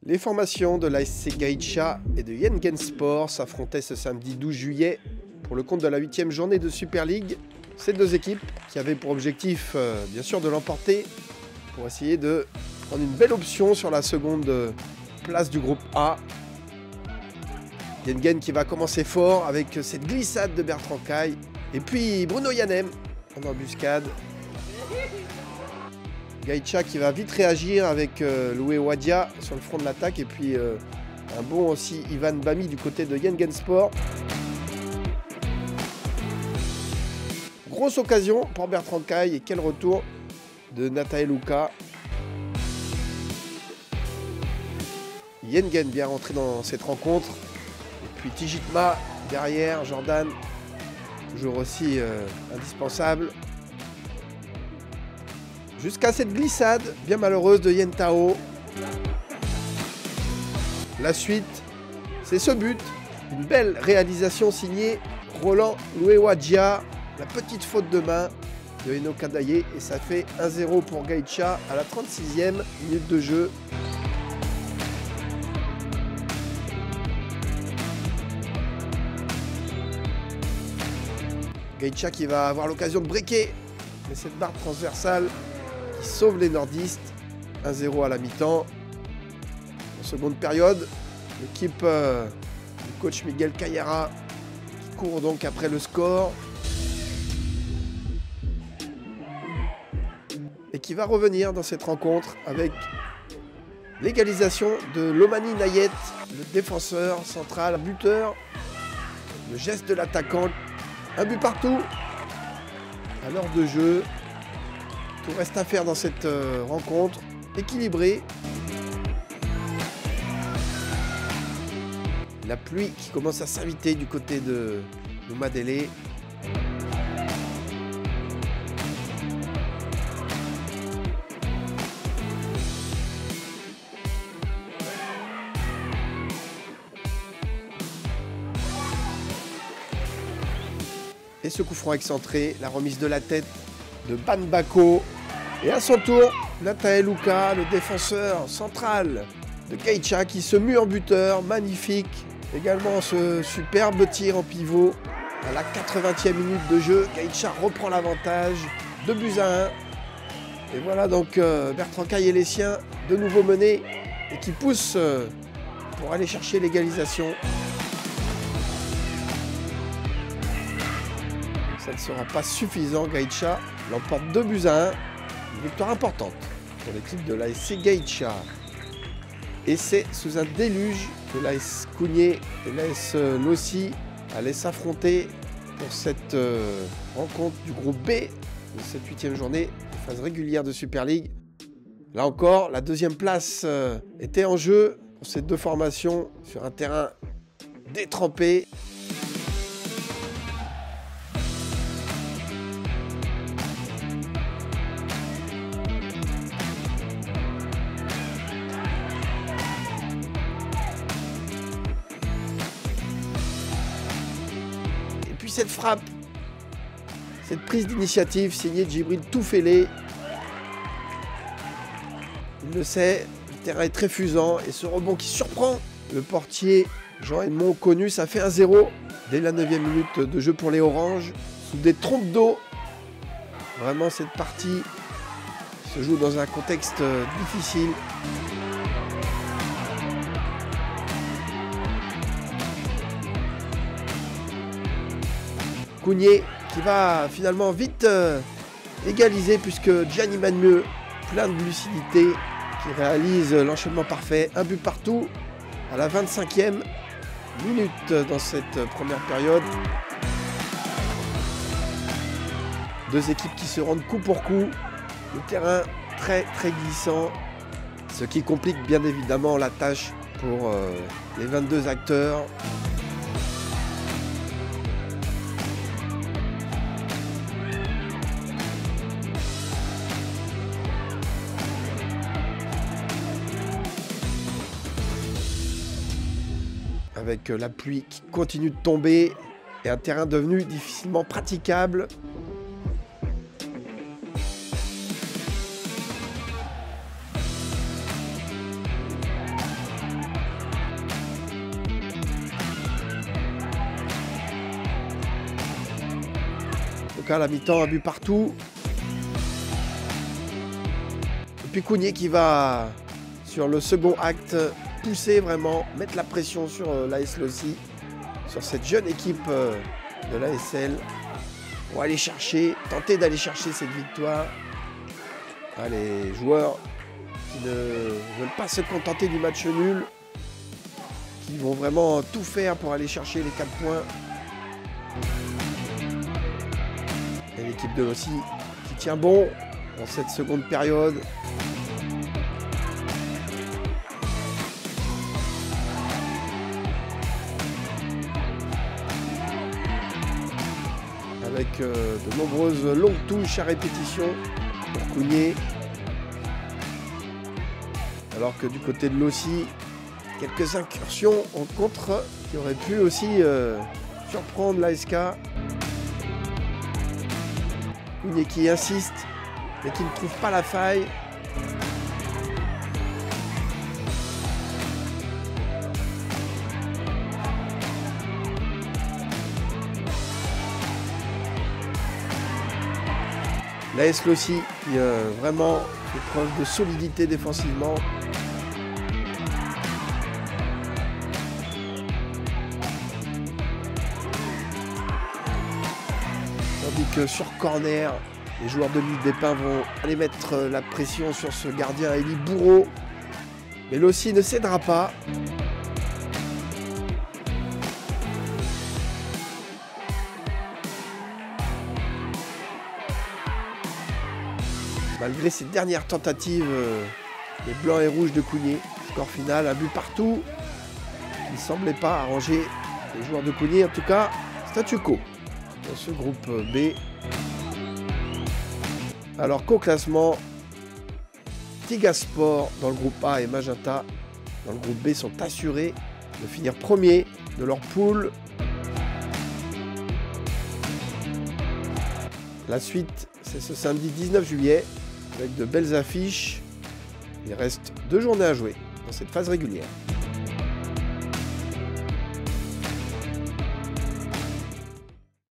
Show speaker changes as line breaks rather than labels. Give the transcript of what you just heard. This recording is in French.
Les formations de l'ASC Gaïcha et de Yengen Sport s'affrontaient ce samedi 12 juillet pour le compte de la 8e journée de Super League. Ces deux équipes qui avaient pour objectif, bien sûr, de l'emporter pour essayer de prendre une belle option sur la seconde place du groupe A. Yengen qui va commencer fort avec cette glissade de Bertrand Caille. Et puis Bruno Yanem en embuscade. Gaïcha qui va vite réagir avec Loué Wadia sur le front de l'attaque. Et puis un bon aussi Ivan Bami du côté de Yengen Sport. Grosse occasion pour Bertrand Caille et quel retour de Nathaël Ouka. Yengen bien rentré dans cette rencontre. Et puis Tijitma derrière, Jordan, toujours aussi indispensable. Jusqu'à cette glissade bien malheureuse de Yentao. La suite, c'est ce but. Une belle réalisation signée Roland Loué-Wadia. La petite faute de main de Eno Kadaye. Et ça fait 1-0 pour Gaïcha à la 36e minute de jeu. Gaïcha qui va avoir l'occasion de breaker. Mais cette barre transversale qui sauve les nordistes. 1-0 à la mi-temps. En seconde période, l'équipe du coach Miguel Cayera qui court donc après le score. Et qui va revenir dans cette rencontre avec l'égalisation de Lomani Nayet, le défenseur central, buteur. Le geste de l'attaquant. Un but partout. À l'heure de jeu. Tout reste à faire dans cette rencontre. Équilibrée. La pluie qui commence à s'inviter du côté de Noumadélé. Et ce coup franc excentré, la remise de la tête de Banbako. Et à son tour, Nathaël Ouka, le défenseur central de Gaïcha qui se mue en buteur, magnifique. Également ce superbe tir en pivot à la 80e minute de jeu. Gaïcha reprend l'avantage, 2-1. Et voilà donc Bertrand Caille et les siens de nouveau menés et qui poussent pour aller chercher l'égalisation. Ça ne sera pas suffisant, Gaïcha l'emporte 2-1. Une victoire importante pour l'équipe de l'ASC Gaïcha. Et c'est sous un déluge que l'AS Kounié et l'AS Lossi allaient s'affronter pour cette rencontre du groupe B de cette 8e journée de phase régulière de Super League. Là encore, la deuxième place était en jeu pour ces deux formations sur un terrain détrempé. Cette frappe, cette prise d'initiative signée de Djibril Toufélé. Il le sait, le terrain est très fusant et ce rebond qui surprend le portier Jean-Edmond Connu, ça fait 1-0 dès la 9e minute de jeu pour les Oranges, sous des trompes d'eau. Vraiment cette partie se joue dans un contexte difficile. Kounié qui va finalement vite égaliser puisque Gianni Magneux, plein de lucidité, qui réalise l'enchaînement parfait. Un but partout à la 25e minute dans cette première période. Deux équipes qui se rendent coup pour coup. Le terrain très glissant, ce qui complique bien évidemment la tâche pour les 22 acteurs. Avec la pluie qui continue de tomber et un terrain devenu difficilement praticable. cas, la mi-temps, un but partout. Et puis Cougnier qui va, sur le second acte, pousser vraiment, mettre la pression sur l'AS Lossy, sur cette jeune équipe de l'ASL, pour aller chercher, tenter d'aller chercher cette victoire. Ah, les joueurs qui ne veulent pas se contenter du match nul, qui vont vraiment tout faire pour aller chercher les 4 points. Et l'équipe de Lossy qui tient bon dans cette seconde période. Avec de nombreuses longues touches à répétition pour Cougnier. Alors que du côté de Lossy, quelques incursions en contre qui auraient pu aussi surprendre l'ASK. Cougnier qui insiste, mais qui ne trouve pas la faille. L'AS Lossy qui vraiment fait preuve de solidité défensivement. Tandis que sur corner, les joueurs de l'île des Pins vont aller mettre la pression sur ce gardien Élie Bourreau. Mais Lossy ne cédera pas. Malgré ces dernières tentatives, les blancs et rouges de Cougnier. Score final, un but partout. Il ne semblait pas arranger les joueurs de Cougnier. En tout cas, statu quo dans ce groupe B. Alors qu'au classement, Tigasport dans le groupe A et Magenta dans le groupe B sont assurés de finir premier de leur poule. La suite, c'est ce samedi 19 juillet. Avec de belles affiches. Il reste 2 journées à jouer dans cette phase régulière.